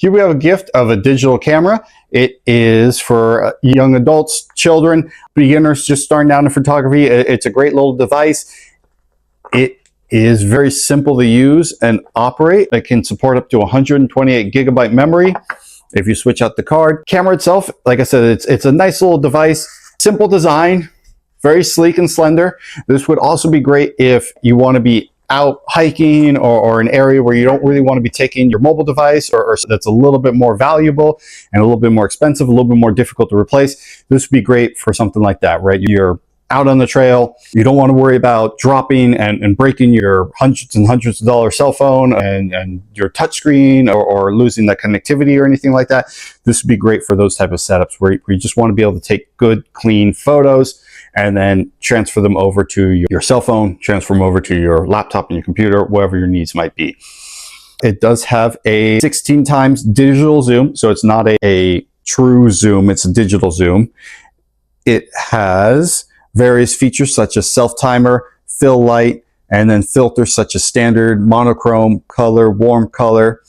Here we have a gift of a digital camera. It is for young adults, children, beginners just starting out in photography. It's a great little device. It is very simple to use and operate. It can support up to 128 gigabyte memory if you switch out the card. Camera itself, like I said, it's a nice little device, simple design, very sleek and slender. This would also be great if you want to be out hiking or an area where you don't really want to be taking your mobile device or that's a little bit more valuable and a little bit more expensive, a little bit more difficult to replace. This would be great for something like that, right? You're out on the trail, you don't want to worry about dropping and breaking your hundreds and hundreds of dollar cell phone and your touchscreen or losing that connectivity or anything like that. This would be great for those type of setups where you just want to be able to take good, clean photos and then transfer them over to your cell phone, transfer them over to your laptop and your computer, whatever your needs might be. It does have a 16 times digital zoom, so it's not a true zoom, it's a digital zoom. It has various features such as self-timer, fill light, and then filters such as standard, monochrome, color, warm color.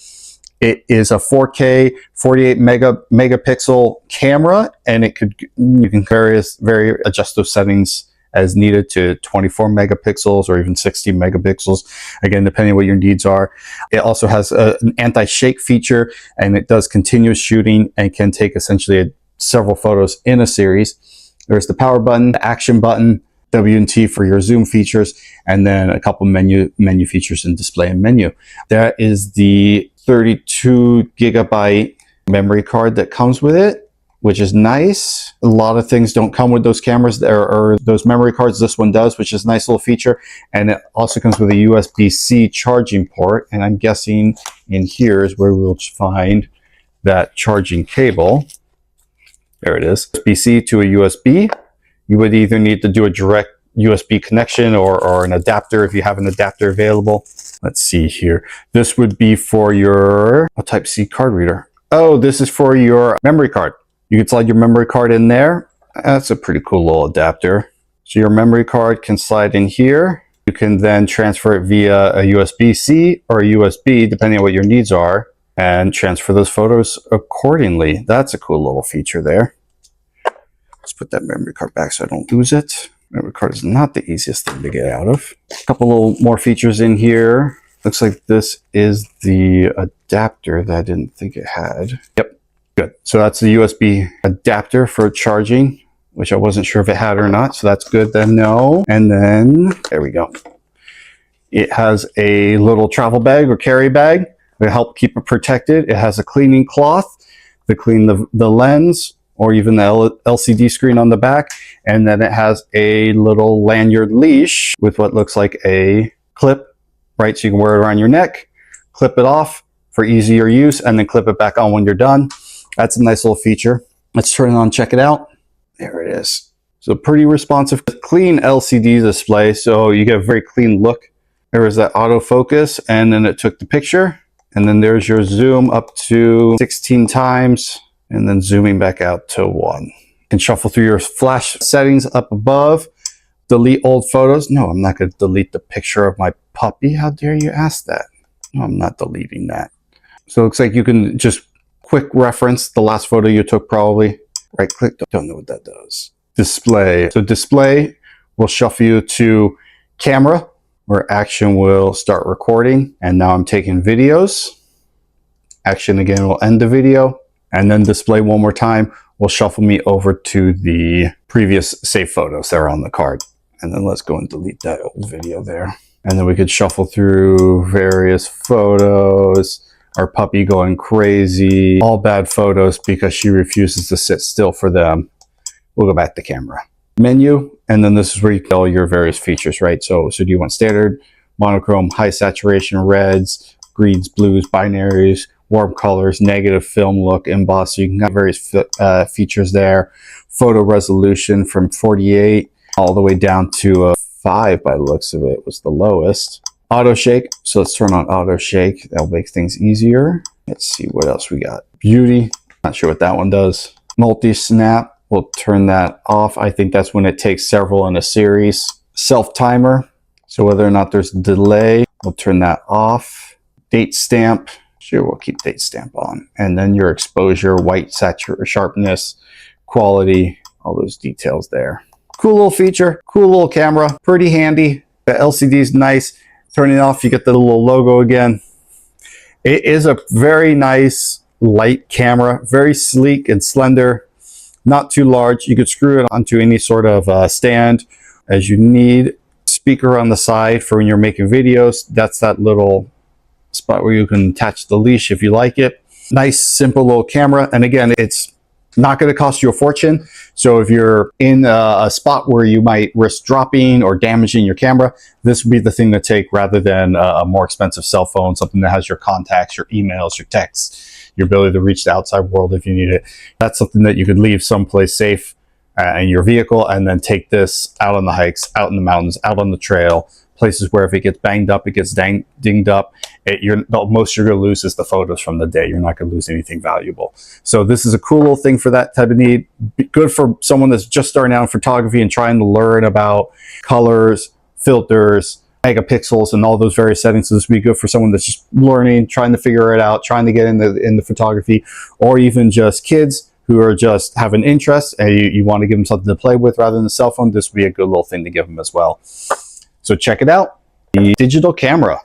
It is a 4K 48 megapixel camera, and you can vary adjust those settings as needed to 24 megapixels or even 60 megapixels, again depending on what your needs are. It also has an anti-shake feature, and it does continuous shooting and can take essentially several photos in a series. There's the power button, the action button, W and T for your zoom features, and then a couple menu features in display and menu. That is the 32 gigabyte memory card that comes with it, which is nice. A lot of things don't come with those cameras or those memory cards. This one does, which is a nice little feature. And it also comes with a USB-C charging port. And I'm guessing in here is where we'll find that charging cable. There it is. USB-C to a USB. You would either need to do a direct USB connection or an adapter if you have an adapter available. Let's see here. This would be for your Type-C card reader. Oh, this is for your memory card. You can slide your memory card in there. That's a pretty cool little adapter. So your memory card can slide in here. You can then transfer it via a USB-C or a USB, depending on what your needs are, and transfer those photos accordingly. That's a cool little feature there. Let's put that memory card back so I don't lose it. Memory card is not the easiest thing to get out of. A couple little more features in here. Looks like this is the adapter that I didn't think it had. Yep, good. So that's the USB adapter for charging, which I wasn't sure if it had or not. So that's good to know. And then, there we go. It has a little travel bag or carry bag to help keep it protected. It has a cleaning cloth to clean the lens, or even the LCD screen on the back. And then it has a little lanyard leash with what looks like a clip, right? So you can wear it around your neck, clip it off for easier use, and then clip it back on when you're done. That's a nice little feature. Let's turn it on, check it out. There it is. So pretty responsive, clean LCD display. So you get a very clean look. There was that autofocus, and then it took the picture. And then there's your zoom up to 16 times. And then zooming back out to 1. You can shuffle through your flash settings up above, delete old photos. No, I'm not going to delete the picture of my puppy. How dare you ask that? No, I'm not deleting that. So it looks like you can just quick reference the last photo you took probably. Right click, don't know what that does. Display. So display will shuffle you to camera, where action will start recording. And now I'm taking videos. Action again will end the video. And then display one more time will shuffle me over to the previous saved photos that are on the card. And then let's go and delete that old video there. And then we could shuffle through various photos. Our puppy going crazy. All bad photos because she refuses to sit still for them. We'll go back to camera. Menu, and then this is where you get all your various features, right? So do you want standard, monochrome, high saturation, reds, greens, blues, binaries, warm colors, negative film look, emboss. So you can have various features there. Photo resolution from 48 all the way down to 5 by the looks of it was the lowest. Auto shake. So let's turn on auto shake. That'll make things easier. Let's see what else we got. Beauty. Not sure what that one does. Multi snap. We'll turn that off. I think that's when it takes several in a series. Self timer. So whether or not there's a delay, we'll turn that off. Date stamp. Sure, we'll keep date stamp on. And then your exposure, white saturation, sharpness, quality, all those details there. Cool little feature, cool little camera, pretty handy. The LCD is nice. Turning it off, you get the little logo again. It is a very nice light camera, very sleek and slender, not too large. You could screw it onto any sort of stand as you need. Speaker on the side for when you're making videos. That's that little spot where you can attach the leash if you like it. Nice, simple little camera. And again, it's not going to cost you a fortune. So if you're in a spot where you might risk dropping or damaging your camera, this would be the thing to take rather than a more expensive cell phone, something that has your contacts, your emails, your texts, your ability to reach the outside world if you need it. That's something that you could leave someplace safe in your vehicle and then take this out on the hikes, out in the mountains, out on the trail, places where if it gets banged up, it gets dinged up, the most you're going to lose is the photos from the day. You're not going to lose anything valuable. So this is a cool little thing for that type of need. Good for someone that's just starting out in photography and trying to learn about colors, filters, megapixels, and all those various settings. So this would be good for someone that's just learning, trying to figure it out, trying to get into photography, or even just kids who are just have an interest and you want to give them something to play with rather than a cell phone. This would be a good little thing to give them as well. So check it out, the digital camera.